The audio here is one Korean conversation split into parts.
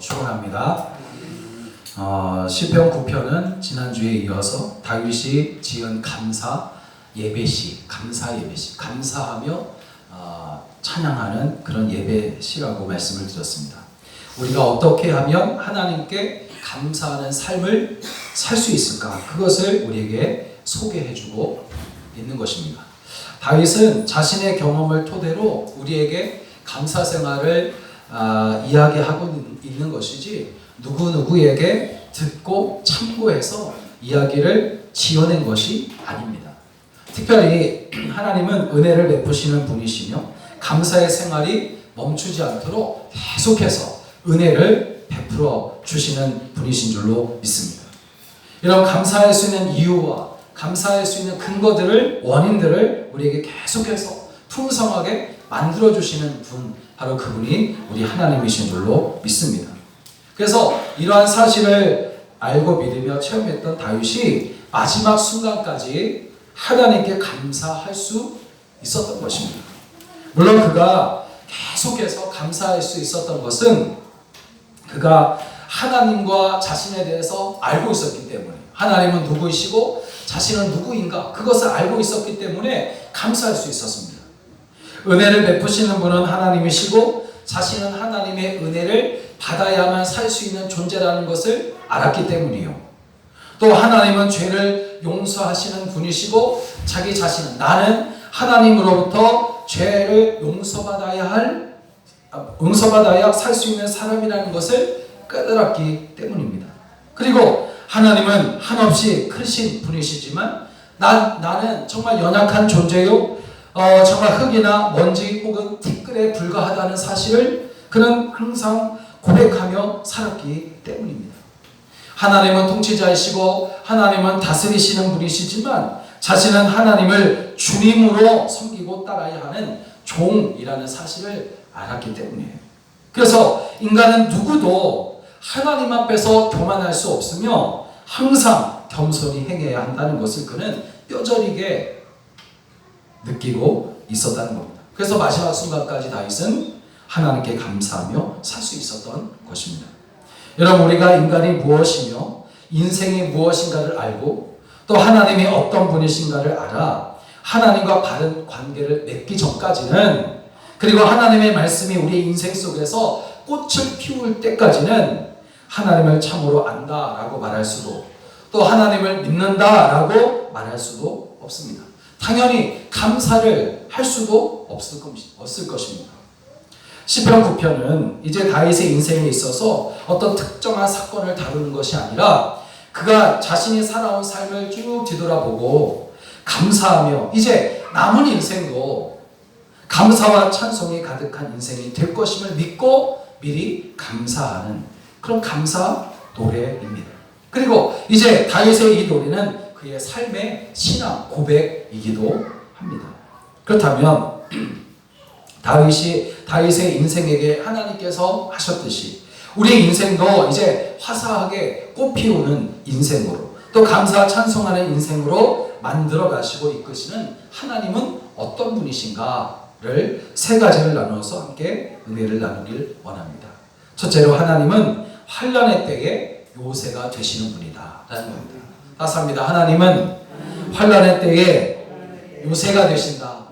축원합니다. 시편 9편은 지난주에 이어서 다윗이 지은 감사 예배시, 감사하며 찬양하는 그런 예배시라고 말씀을 드렸습니다. 우리가 어떻게 하면 하나님께 감사하는 삶을 살 수 있을까? 그것을 우리에게 소개해주고 있는 것입니다. 다윗은 자신의 경험을 토대로 우리에게 감사 생활을 이야기하고 있는 것이지 누구에게 듣고 참고해서 이야기를 지어낸 것이 아닙니다. 특별히 하나님은 은혜를 베푸시는 분이시며 감사의 생활이 멈추지 않도록 계속해서 은혜를 베풀어 주시는 분이신 줄로 믿습니다. 이런 감사할 수 있는 이유와 감사할 수 있는 원인들을 우리에게 계속해서 풍성하게 만들어주시는 분, 바로 그분이 우리 하나님이신 줄로 믿습니다. 그래서 이러한 사실을 알고 믿으며 체험했던 다윗이 마지막 순간까지 하나님께 감사할 수 있었던 것입니다. 물론 그가 계속해서 감사할 수 있었던 것은 그가 하나님과 자신에 대해서 알고 있었기 때문에, 하나님은 누구이시고 자신은 누구인가 그것을 알고 있었기 때문에 감사할 수 있었습니다. 은혜를 베푸시는 분은 하나님이시고 자신은 하나님의 은혜를 받아야만 살 수 있는 존재라는 것을 알았기 때문이요. 또 하나님은 죄를 용서하시는 분이시고 자기 자신은 나는 하나님으로부터 죄를 용서받아야 살 수 있는 사람이라는 것을 깨달았기 때문입니다. 그리고 하나님은 한없이 크신 분이시지만 나는 정말 연약한 존재요, 정말 흙이나 먼지 혹은 티끌에 불과하다는 사실을 그는 항상 고백하며 살았기 때문입니다. 하나님은 통치자이시고 하나님은 다스리시는 분이시지만 자신은 하나님을 주님으로 섬기고 따라야 하는 종이라는 사실을 알았기 때문이에요. 그래서 인간은 누구도 하나님 앞에서 교만할 수 없으며 항상 겸손히 행해야 한다는 것을 그는 뼈저리게 느끼고 있었다는 겁니다. 그래서 마지막 순간까지 다윗은 하나님께 감사하며 살 수 있었던 것입니다. 여러분, 우리가 인간이 무엇이며 인생이 무엇인가를 알고 또 하나님이 어떤 분이신가를 알아 하나님과 바른 관계를 맺기 전까지는, 그리고 하나님의 말씀이 우리의 인생 속에서 꽃을 피울 때까지는 하나님을 참으로 안다라고 말할 수도, 또 하나님을 믿는다라고 말할 수도 없습니다. 당연히 감사를 할 수도 없을 것입니다. 시편 9편은 이제 다윗의 인생에 있어서 어떤 특정한 사건을 다루는 것이 아니라 그가 자신이 살아온 삶을 쭉 뒤돌아보고 감사하며 이제 남은 인생도 감사와 찬송이 가득한 인생이 될 것임을 믿고 미리 감사하는 그런 감사 노래입니다. 그리고 이제 다윗의 이 노래는 그의 삶의 신앙 고백이기도 합니다. 그렇다면 다윗의 인생에게 하나님께서 하셨듯이 우리의 인생도 이제 화사하게 꽃피우는 인생으로, 또 감사 찬송하는 인생으로 만들어 가시고 이끄시는 하나님은 어떤 분이신가를 세 가지를 나누어서 함께 은혜를 나누길 원합니다. 첫째로, 하나님은 환난의 때에 요새가 되시는 분이다 라는 겁니다. 다시 합니다. 하나님은 환난의 때에 요새가 되신다.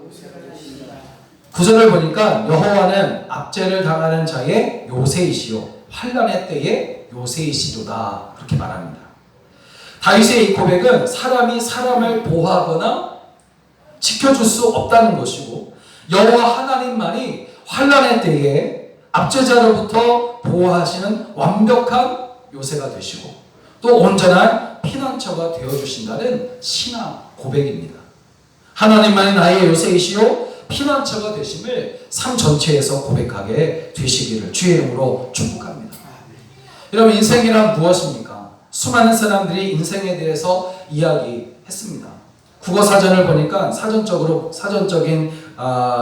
구절을 보니까 여호와는 압제를 당하는 자의 요새이시요 환난의 때에 요새이시도다, 그렇게 말합니다. 다윗의 이 고백은 사람이 사람을 보호하거나 지켜줄 수 없다는 것이고 여호와 하나님만이 환난의 때에 압제자로부터 보호하시는 완벽한 요새가 되시고 또 온전한 피난처가 되어주신다는 신앙 고백입니다. 하나님만이 나의 요새이시요 피난처가 되심을 삶 전체에서 고백하게 되시기를 주의 이름으로 축복합니다. 여러분, 인생이란 무엇입니까? 수많은 사람들이 인생에 대해서 이야기했습니다. 국어사전을 보니까 사전적인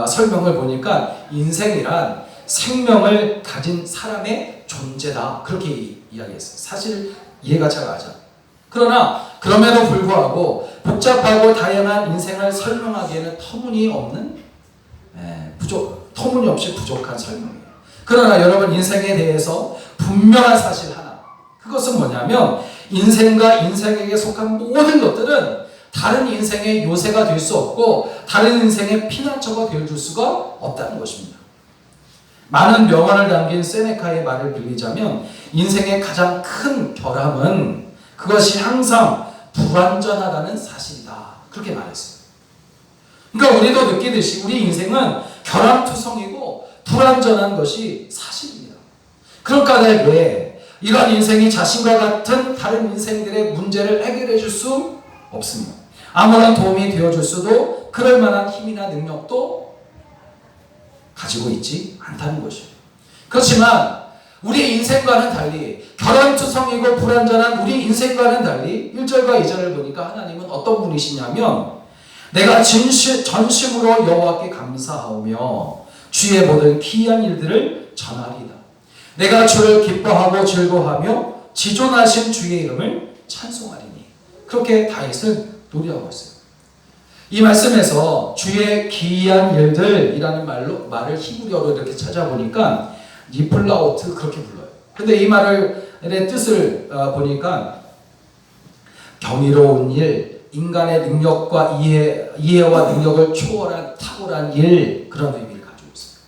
설명을 보니까 인생이란 생명을 가진 사람의 존재다, 그렇게 이야기했어요. 사실 이해가 잘 가죠. 그러나 그럼에도 불구하고 복잡하고 다양한 인생을 설명하기에는 터무니없이 부족한 설명이에요. 그러나 여러분, 인생에 대해서 분명한 사실 하나, 그것은 뭐냐면 인생과 인생에게 속한 모든 것들은 다른 인생의 요새가 될 수 없고 다른 인생의 피난처가 되어줄 수가 없다는 것입니다. 많은 명언을 담긴 세네카의 말을 빌리자면 인생의 가장 큰 결함은 그것이 항상 불완전하다는 사실이다, 그렇게 말했어요. 그러니까 우리도 느끼듯이 우리 인생은 결함투성이고 불완전한 것이 사실입니다. 그러니까 왜 이런 인생이 자신과 같은 다른 인생들의 문제를 해결해 줄 수 없습니다. 아무런 도움이 되어줄 수도 그럴 만한 힘이나 능력도 가지고 있지 않다는 것이에요. 그렇지만 우리 인생과는 달리, 결함투성이고 불완전한 우리 인생과는 달리 1절과 2절을 보니까 하나님은 어떤 분이시냐면 내가 전심으로 여호와께 감사하오며 주의 모든 기이한 일들을 전하리이다. 내가 주를 기뻐하고 즐거워하며 지존하신 주의 이름을 찬송하리니. 그렇게 다윗은 노래하고 있어요. 이 말씀에서 주의 기이한 일들이라는 말을 히브리어로 이렇게 찾아보니까 니플라우트, 그렇게 불러요. 근데 이 말의 뜻을 보니까 경이로운 일, 인간의 능력과 이해와 능력을 초월한 탁월한 일, 그런 의미를 가지고 있어요.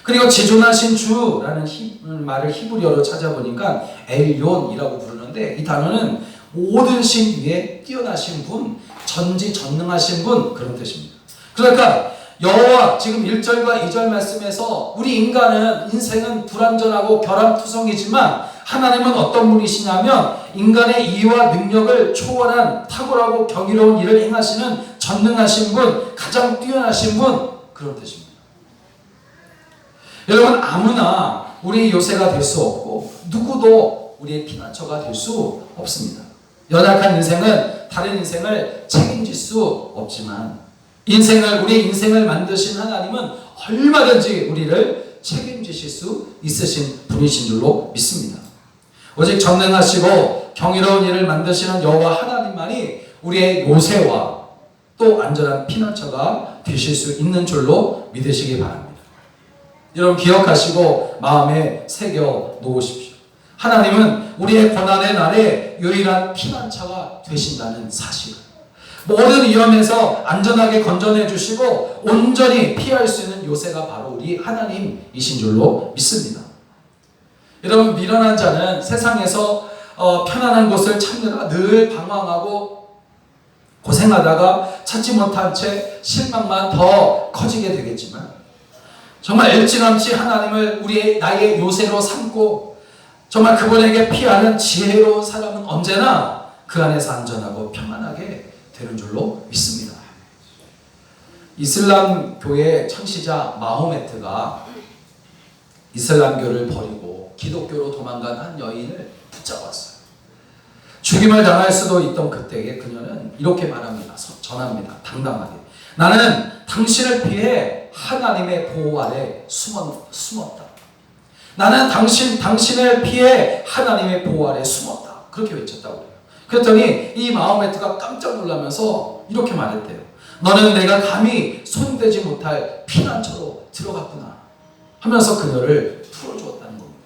그리고 지존하신 주라는 말을 히브리어로 찾아보니까 엘욘이라고 부르는데 이 단어는 모든 신 위에 뛰어나신 분, 전지전능하신 분, 그런 뜻입니다. 그러니까 여호와, 지금 1절과 2절 말씀에서 우리 인생은 불완전하고 결함투성이지만 하나님은 어떤 분이시냐면 인간의 이해와 능력을 초월한 탁월하고 경이로운 일을 행하시는 전능하신 분, 가장 뛰어나신 분, 그런 뜻입니다. 여러분, 아무나 우리의 요새가 될 수 없고 누구도 우리의 피난처가 될 수 없습니다. 연약한 인생은 다른 인생을 책임질 수 없지만 우리 인생을 만드신 하나님은 얼마든지 우리를 책임지실 수 있으신 분이신 줄로 믿습니다. 오직 전능하시고 경이로운 일을 만드시는 여호와 하나님만이 우리의 요새와 또 안전한 피난처가 되실 수 있는 줄로 믿으시기 바랍니다. 여러분, 기억하시고 마음에 새겨 놓으십시오. 하나님은 우리의 고난의 날에 유일한 피난처가 되신다는 사실, 모든 위험에서 안전하게 건져내 주시고 온전히 피할 수 있는 요새가 바로 우리 하나님이신 줄로 믿습니다. 여러분, 미련한 자는 세상에서 편안한 곳을 찾느라 늘 방황하고 고생하다가 찾지 못한 채 실망만 더 커지게 되겠지만, 정말 일찌감치 하나님을 나의 요새로 삼고 정말 그분에게 피하는 지혜로운 사람은 언제나 그 안에서 안전하고 평안하게 되는 줄로 믿습니다. 이슬람 교의 창시자 마호메트가 이슬람교를 버리고 기독교로 도망간 한 여인을 붙잡았어요. 죽임을 당할 수도 있던 그때에 그녀는 이렇게 말합니다. 전합니다. 당당하게. 나는 당신을 피해 하나님의 보호 아래 숨었다. 나는 당신을 피해 하나님의 보호 아래 숨었다. 그렇게 외쳤다고 해요. 그랬더니 이 마호메트가 깜짝 놀라면서 이렇게 말했대요. 너는 내가 감히 손대지 못할 피난처로 들어갔구나 하면서 그녀를 풀어주었다는 겁니다.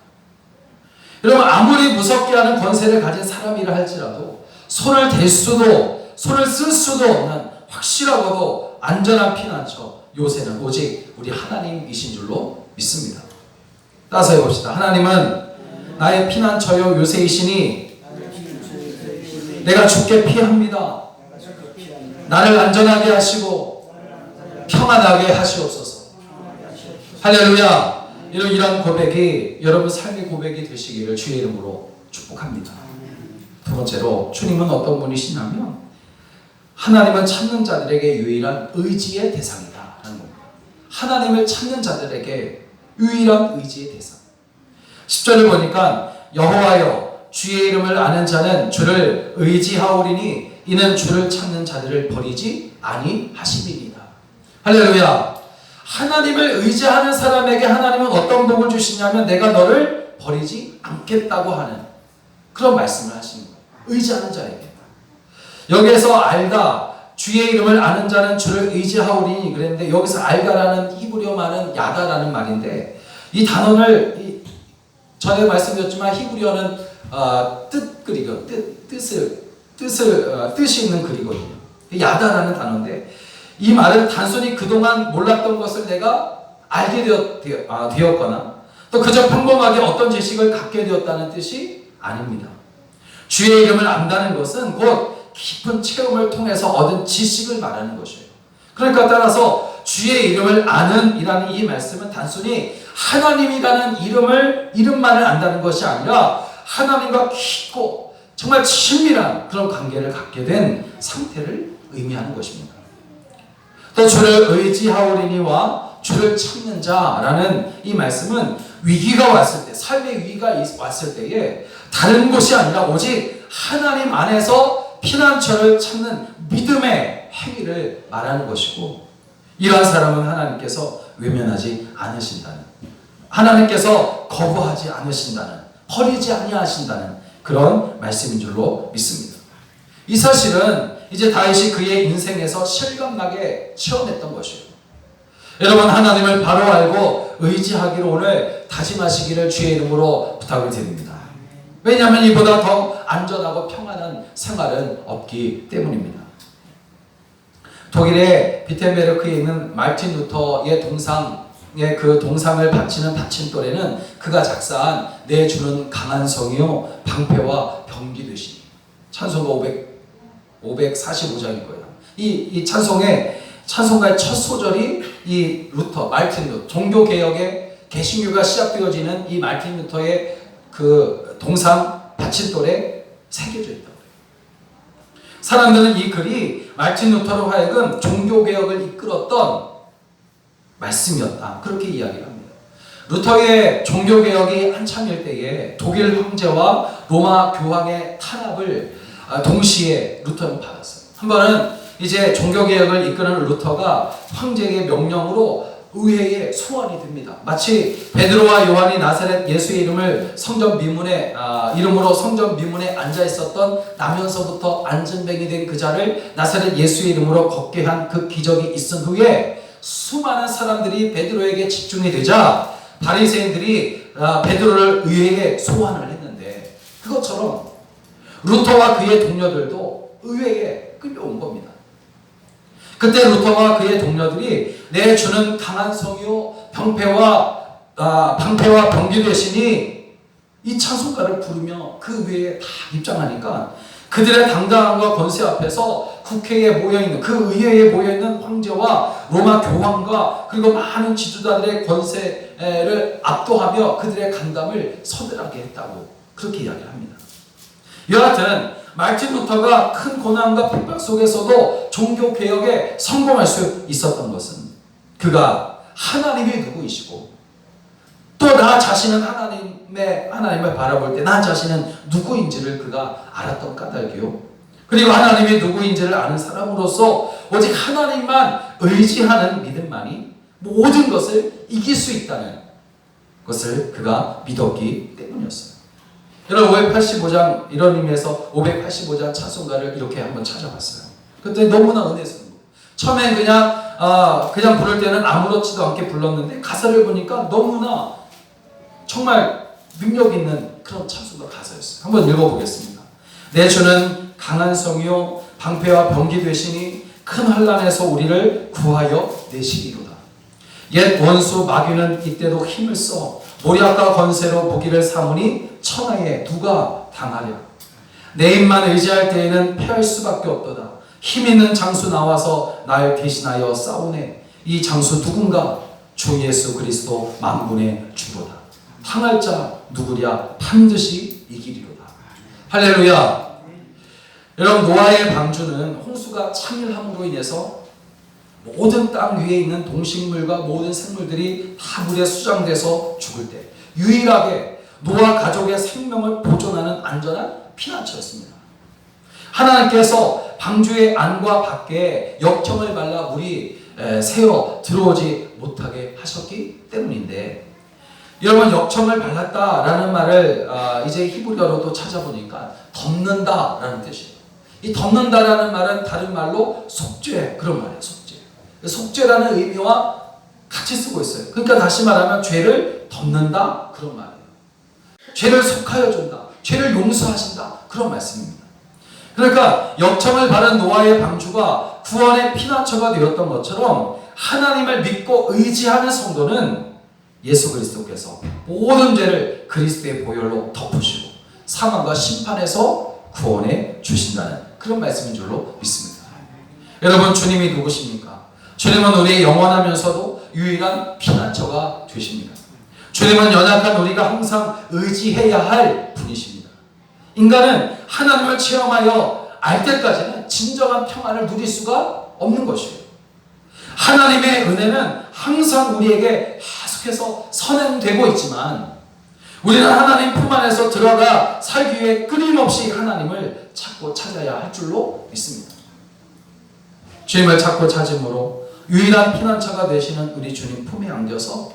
여러분, 아무리 무섭게 하는 권세를 가진 사람이라 할지라도 손을 쓸 수도 없는 확실하고도 안전한 피난처, 요새는 오직 우리 하나님이신 줄로 믿습니다. 따라서 해봅시다. 하나님은 나의 피난처요 요새이시니 내가 주께 피합니다. 나를 안전하게 하시고 평안하게 하시옵소서. 할렐루야. 이런 고백이 여러분 삶의 고백이 되시기를 주의 이름으로 축복합니다. 두 번째로, 주님은 어떤 분이시냐면 하나님을 찾는 자들에게 유일한 의지의 대상이다 라는 겁니다. 하나님을 찾는 자들에게 유일한 의지의 대상. 10절을 보니까 여호와여 주의 이름을 아는 자는 주를 의지하오리니 이는 주를 찾는 자들을 버리지 아니하심이니라. 할렐루야. 하나님을 의지하는 사람에게 하나님은 어떤 복을 주시냐면 내가 너를 버리지 않겠다고 하는 그런 말씀을 하시는 거예요. 의지하는 자에게. 여기에서 알다, 주의 이름을 아는 자는 주를 의지하오리니 그랬는데 여기서 알다라는 히브리어 말은 야다라는 말인데 이 단어를 전에 말씀드렸지만 히브리어는 뜻이 있는 글이거든요. 야다라는 단어인데 이 말은 단순히 그동안 몰랐던 것을 내가 알게 되었거나 또 그저 평범하게 어떤 지식을 갖게 되었다는 뜻이 아닙니다. 주의 이름을 안다는 것은 곧 깊은 체험을 통해서 얻은 지식을 말하는 것이에요. 그러니까 따라서 주의 이름을 아는 이라는 이 말씀은 단순히 하나님이라는 이름만을 안다는 것이 아니라 하나님과 깊고 정말 친밀한 그런 관계를 갖게 된 상태를 의미하는 것입니다. 또 주를 의지하오리니와 주를 찾는 자라는 이 말씀은 위기가 왔을 때, 삶의 위기가 왔을 때에 다른 곳이 아니라 오직 하나님 안에서 피난처를 찾는 믿음의 행위를 말하는 것이고, 이러한 사람은 하나님께서 외면하지 않으신다는, 하나님께서 거부하지 않으신다는, 버리지 아니하신다는 그런 말씀인 줄로 믿습니다. 이 사실은 이제 다윗이 그의 인생에서 실감나게 체험했던 것이에요. 여러분, 하나님을 바로 알고 의지하기로 오늘 다짐하시기를 주의 이름으로 부탁을 드립니다. 왜냐하면 이보다 더 안전하고 평안한 생활은 없기 때문입니다. 독일의 비텐베르크에 있는 마르틴 루터의 그 동상을 바치는 받침돌에는 그가 작사한 내 주는 강한 성이요 방패와 병기 되시니, 찬송가 545장일 거예요. 이 찬송가의 첫 소절이 이 마르틴 루터, 종교개혁의 개신교가 시작되어지는 이 마르틴 루터의 그 동상 받침돌에 새겨져 있다고 해요. 사람들은 이 글이 마르틴 루터로 하여금 종교개혁을 이끌었던 말씀이었다, 그렇게 이야기를 합니다. 루터의 종교개혁이 한참일 때에 독일 황제와 로마 교황의 탄압을 동시에 루터는 받았어요. 한 번은 이제 종교개혁을 이끄는 루터가 황제의 명령으로 의회에 소환이 됩니다. 마치 베드로와 요한이 나사렛 예수의 이름으로 성전 미문에 앉아 있었던 나면서부터 안전뱅이 된 그 자를 나사렛 예수의 이름으로 걷게 한 그 기적이 있은 후에 수많은 사람들이 베드로에게 집중이 되자 바리새인들이 베드로를 의회에 소환을 했는데, 그것처럼 루터와 그의 동료들도 의회에 끌려온 겁니다. 그때 루터와 그의 동료들이 내 주는 강한 성이요 방패와 병기 되시니 이 찬송가를 부르며 그 의회에 다 입장하니까 그들의 당당함과 권세 앞에서 국회에 모여있는, 그 의회에 모여있는 황제와 로마 교황과 그리고 많은 지도자들의 권세를 압도하며 그들의 간담을 서늘하게 했다고 그렇게 이야기를 합니다. 여하튼 마르틴 루터가 큰 고난과 핍박 속에서도 종교개혁에 성공할 수 있었던 것은 그가 하나님이 누구이시고 또 나 자신은 하나님을 바라볼 때 나 자신은 누구인지를 그가 알았던 까닭이요, 그리고 하나님이 누구인지를 아는 사람으로서 오직 하나님만 의지하는 믿음만이 모든 것을 이길 수 있다는 것을 그가 믿었기 때문이었어요. 여러분, 585장, 이런 의미에서 585장 찬송가를 이렇게 한번 찾아봤어요. 그때 너무나 은혜스러운 거예요. 처음엔 그냥 부를 때는 아무렇지도 않게 불렀는데 가사를 보니까 너무나 정말 능력 있는 그런 찬송가 가사였어요. 한번 읽어보겠습니다. 내 주는 강한 성이요 방패와 병기 되시니 큰 환난에서 우리를 구하여 내시리로다. 옛 원수 마귀는 이때도 힘을 써 모략과 권세로 무기를 삼으니 천하에 누가 당하랴. 내 힘만 의지할 때에는 패할 수밖에 없도다. 힘 있는 장수 나와서 날 대신하여 싸우네. 이 장수 누군가? 주 예수 그리스도 만군의 주로다. 당할 자 누구랴? 반드시 이기리로다. 할렐루야. 여러분, 노아의 방주는 홍수가 참일함으로 인해서 모든 땅 위에 있는 동식물과 모든 생물들이 다 물에 수장돼서 죽을 때 유일하게 노아 가족의 생명을 보존하는 안전한 피난처였습니다. 하나님께서 방주의 안과 밖에 역청을 발라 물이 새어 들어오지 못하게 하셨기 때문인데, 여러분, 역청을 발랐다라는 말을 이제 히브리어로도 찾아보니까 덮는다라는 뜻이에요. 이 덮는다라는 말은 다른 말로 속죄, 그런 말이에요. 속죄. 속죄라는 의미와 같이 쓰고 있어요. 그러니까 다시 말하면 죄를 덮는다 그런 말이에요. 죄를 속하여 준다. 죄를 용서하신다 그런 말씀입니다. 그러니까 역청을 받은 노아의 방주가 구원의 피난처가 되었던 것처럼 하나님을 믿고 의지하는 성도는 예수 그리스도께서 모든 죄를 그리스도의 보혈로 덮으시고 사망과 심판에서 구원해 주신다는 그런 말씀인 줄로 믿습니다. 여러분, 주님이 누구십니까? 주님은 우리의 영원하면서도 유일한 피난처가 되십니다. 주님은 연약한 우리가 항상 의지해야 할 분이십니다. 인간은 하나님을 체험하여 알 때까지는 진정한 평안을 누릴 수가 없는 것이에요. 하나님의 은혜는 항상 우리에게 계속해서 선행되고 있지만 우리는 하나님 품 안에서 들어가 살기 위해 끊임없이 하나님을 찾고 찾아야 할 줄로 믿습니다. 주님을 찾고 찾음으로 유일한 피난처가 되시는 우리 주님 품에 안겨서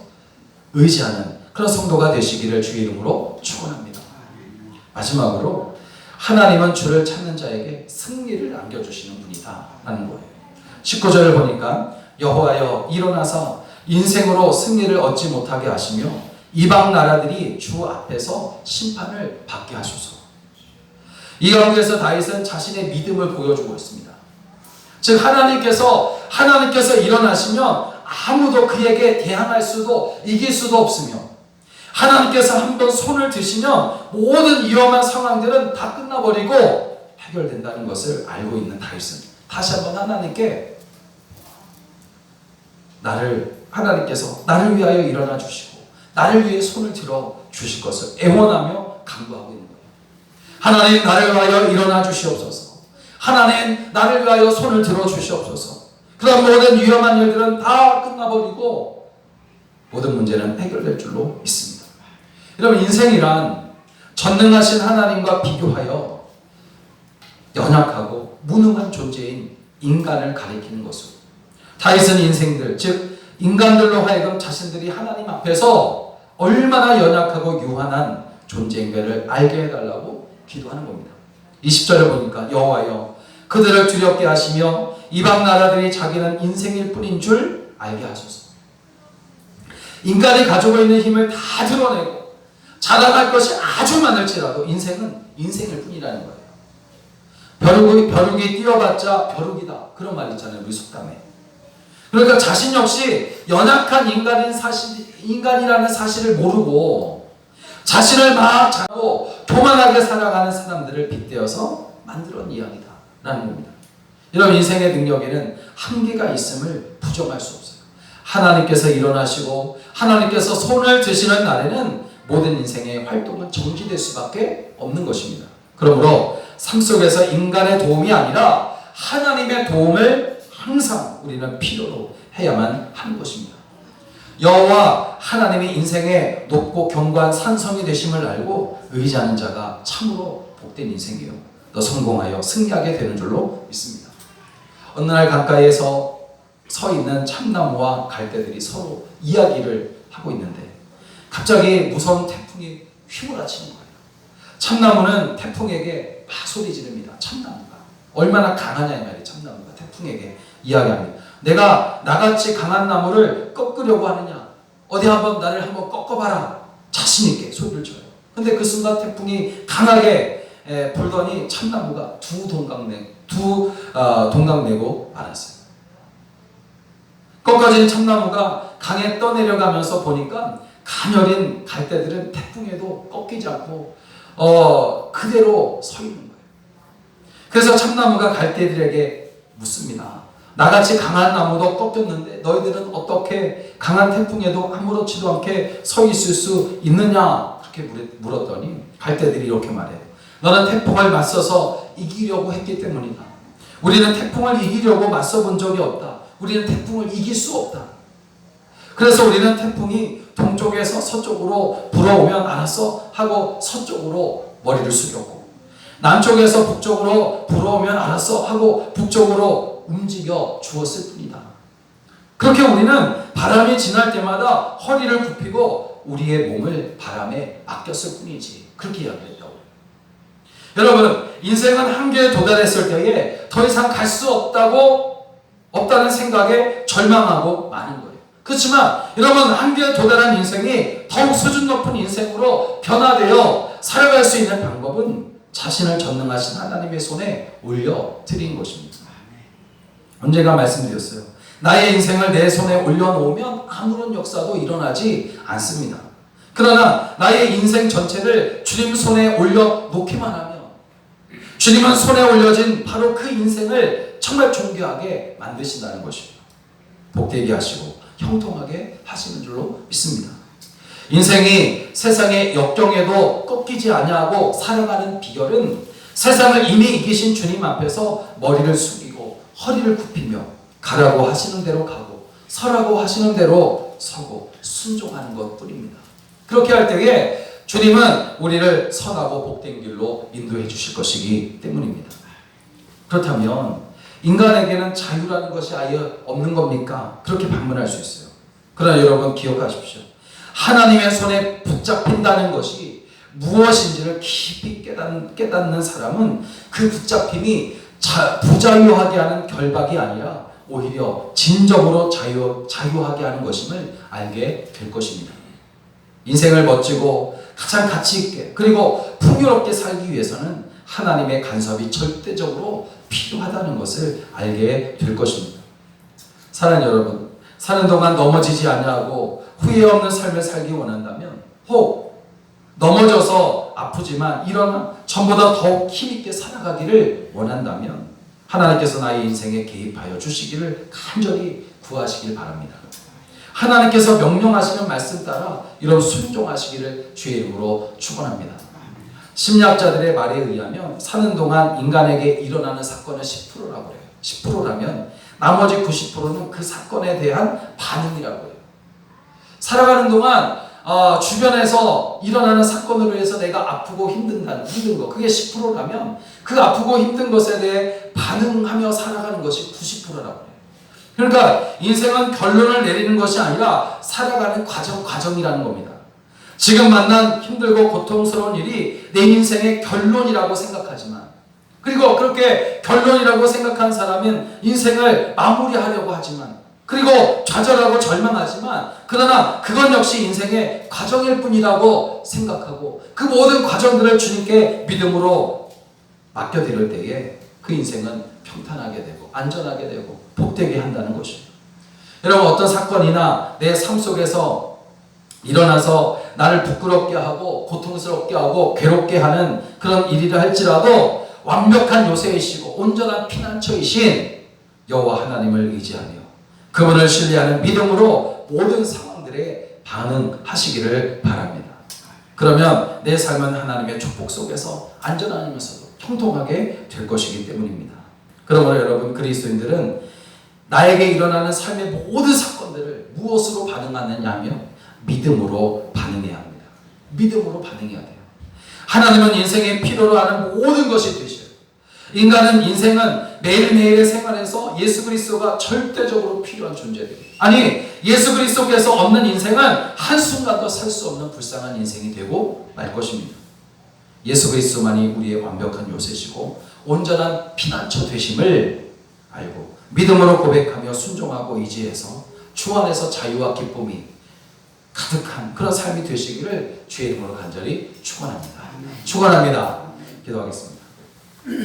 의지하는 그런 성도가 되시기를 주의 이름으로 축원합니다. 마지막으로 하나님은 주를 찾는 자에게 승리를 안겨주시는 분이다 라는 거예요. 19절을 보니까 여호와여 일어나서 인생으로 승리를 얻지 못하게 하시며 이방 나라들이 주 앞에서 심판을 받게 하소서. 이 가운데서 다윗은 자신의 믿음을 보여주고 있습니다. 즉 하나님께서 일어나시면 아무도 그에게 대항할 수도 이길 수도 없으며 하나님께서 한번 손을 드시면 모든 위험한 상황들은 다 끝나버리고 해결된다는 것을 알고 있는 다윗은 다시 한번 하나님께서 나를 위하여 일어나 주시고 나를 위해 손을 들어 주실 것을 애원하며 간구하고 있는 거예요. 하나님, 나를 위하여 일어나 주시옵소서. 하나님, 나를 위하여 손을 들어 주시옵소서. 그런 모든 위험한 일들은 다 끝나버리고 모든 문제는 해결될 줄로 믿습니다. 여러분, 인생이란 전능하신 하나님과 비교하여 연약하고 무능한 존재인 인간을 가리키는 것으로 다윗은 인생들, 즉 인간들로 하여금 자신들이 하나님 앞에서 얼마나 연약하고 유한한 존재인가를 알게 해달라고 기도하는 겁니다. 20절에 보니까 여호와여 그들을 두렵게 하시며 이방 나라들이 자기는 인생일 뿐인 줄 알게 하소서. 인간이 가지고 있는 힘을 다 드러내고 자랑할 것이 아주 많을지라도 인생은 인생일 뿐이라는 거예요. 벼룩이 뛰어봤자 벼룩이다 그런 말 있잖아요, 우리 속담에. 그러니까 자신 역시 연약한 인간이라는 사실을 모르고 자신을 막 자고 교만하게 살아가는 사람들을 빗대어서 만들어낸 이야기다 라는 겁니다. 여러분, 인생의 능력에는 한계가 있음을 부정할 수 없어요. 하나님께서 일어나시고 하나님께서 손을 드시는 날에는 모든 인생의 활동은 정지될 수밖에 없는 것입니다. 그러므로 삶 속에서 인간의 도움이 아니라 하나님의 도움을 항상 우리는 필요로 해야만 하는 것입니다. 여호와 하나님이 인생의 높고 견고한 산성이 되심을 알고 의지하는 자가 참으로 복된 인생이요 또 성공하여 승리하게 되는 줄로 믿습니다. 어느 날 강가에서 서 있는 참나무와 갈대들이 서로 이야기를 하고 있는데 갑자기 무서운 태풍이 휘몰아치는 거예요. 참나무는 태풍에게 막 소리 지릅니다. 참나무가 얼마나 강하냐 이 말이에요. 참나무가 태풍에게 이야기합니다. 내가 나같이 강한 나무를 꺾으려고 하느냐? 어디 한번 나를 한번 꺾어봐라. 자신 있게 소리를 쳐요. 근데 그 순간 태풍이 강하게 불더니 참나무가 두 동강 내고 말았어요. 꺾어진 참나무가 강에 떠내려가면서 보니까 가녀린 갈대들은 태풍에도 꺾이지 않고 그대로 서 있는 거예요. 그래서 참나무가 갈대들에게 묻습니다. 나같이 강한 나무도 꺾였는데 너희들은 어떻게 강한 태풍에도 아무렇지도 않게 서 있을 수 있느냐? 그렇게 물었더니 갈대들이 이렇게 말해요. 너는 태풍을 맞서서 이기려고 했기 때문이다. 우리는 태풍을 이기려고 맞서본 적이 없다. 우리는 태풍을 이길 수 없다. 그래서 우리는 태풍이 동쪽에서 서쪽으로 불어오면 알았어 하고 서쪽으로 머리를 숙였고 남쪽에서 북쪽으로 불어오면 알았어 하고 북쪽으로 움직여 주었을 뿐이다. 그렇게 우리는 바람이 지날 때마다 허리를 굽히고 우리의 몸을 바람에 맡겼을 뿐이지. 그렇게 이야기했다고. 여러분, 인생은 한계에 도달했을 때에 더 이상 갈 수 없다는 생각에 절망하고 마는 거예요. 그렇지만 여러분, 한계에 도달한 인생이 더욱 수준 높은 인생으로 변화되어 살아갈 수 있는 방법은 자신을 전능하신 하나님의 손에 올려드린 것입니다. 언젠가 말씀드렸어요. 나의 인생을 내 손에 올려놓으면 아무런 역사도 일어나지 않습니다. 그러나 나의 인생 전체를 주님 손에 올려놓기만 하면 주님은 손에 올려진 바로 그 인생을 정말 존귀하게 만드신다는 것입니다. 복되게 하시고 형통하게 하시는 줄로 믿습니다. 인생이 세상의 역경에도 꺾이지 아니하고 살아가는 비결은 세상을 이미 이기신 주님 앞에서 머리를 숙이고 허리를 굽히며 가라고 하시는 대로 가고 서라고 하시는 대로 서고 순종하는 것뿐입니다. 그렇게 할 때에 주님은 우리를 선하고 복된 길로 인도해 주실 것이기 때문입니다. 그렇다면 인간에게는 자유라는 것이 아예 없는 겁니까? 그렇게 반문할 수 있어요. 그러나 여러분 기억하십시오. 하나님의 손에 붙잡힌다는 것이 무엇인지를 깊이 깨닫는 사람은 그 붙잡힘이 부자유하게 하는 결박이 아니라 오히려 진정으로 자유하게 하는 것임을 알게 될 것입니다. 인생을 멋지고 가장 가치 있게 그리고 풍요롭게 살기 위해서는 하나님의 간섭이 절대적으로 필요하다는 것을 알게 될 것입니다. 사랑하는 여러분, 사는 동안 넘어지지 아니하고 후회 없는 삶을 살기 원한다면, 혹 넘어져서 아프지만 일어나 전보다 더욱 힘있게 살아가기를 원한다면 하나님께서 나의 인생에 개입하여 주시기를 간절히 구하시길 바랍니다. 하나님께서 명령하시는 말씀 따라 이런 순종하시기를 주의 이름으로 축원합니다. 심리학자들의 말에 의하면 사는 동안 인간에게 일어나는 사건은 10%라고 해요. 10%라면 나머지 90%는 그 사건에 대한 반응이라고 해요. 살아가는 동안 주변에서 일어나는 사건으로 해서 내가 아프고 힘든 거, 그게 10%라면 그 아프고 힘든 것에 대해 반응하며 살아가는 것이 90%라고 해요. 그러니까 인생은 결론을 내리는 것이 아니라 살아가는 과정이라는 겁니다. 지금 만난 힘들고 고통스러운 일이 내 인생의 결론이라고 생각하지만, 그리고 그렇게 결론이라고 생각한 사람은 인생을 마무리하려고 하지만, 그리고 좌절하고 절망하지만, 그러나 그건 역시 인생의 과정일 뿐이라고 생각하고 그 모든 과정들을 주님께 믿음으로 맡겨드릴 때에 그 인생은 평탄하게 되고 안전하게 되고 복되게 한다는 것입니다. 여러분, 어떤 사건이나 내 삶 속에서 일어나서 나를 부끄럽게 하고 고통스럽게 하고 괴롭게 하는 그런 일이라 할지라도 완벽한 요새이시고 온전한 피난처이신 여호와 하나님을 의지하며 그분을 신뢰하는 믿음으로 모든 상황들에 반응하시기를 바랍니다. 그러면 내 삶은 하나님의 축복 속에서 안전하면서도 통통하게 될 것이기 때문입니다. 그러므로 여러분, 그리스도인들은 나에게 일어나는 삶의 모든 사건들을 무엇으로 반응하느냐 하면 믿음으로 반응해야 합니다. 믿음으로 반응해야 돼요. 하나님은 인생의 필요로 하는 모든 것이 되셔요. 인간은 인생은 매일매일의 생활에서 예수 그리스도가 절대적으로 필요한 존재예요. 아니, 예수 그리스도께서 없는 인생은 한순간도 살 수 없는 불쌍한 인생이 되고 말 것입니다. 예수 그리스도만이 우리의 완벽한 요새시고 온전한 피난처 되심을 알고 믿음으로 고백하며 순종하고 의지해서 주 안에서 자유와 기쁨이 가득한 그런 삶이 되시기를 주의 이름으로 간절히 축원합니다. 축원합니다. 기도하겠습니다.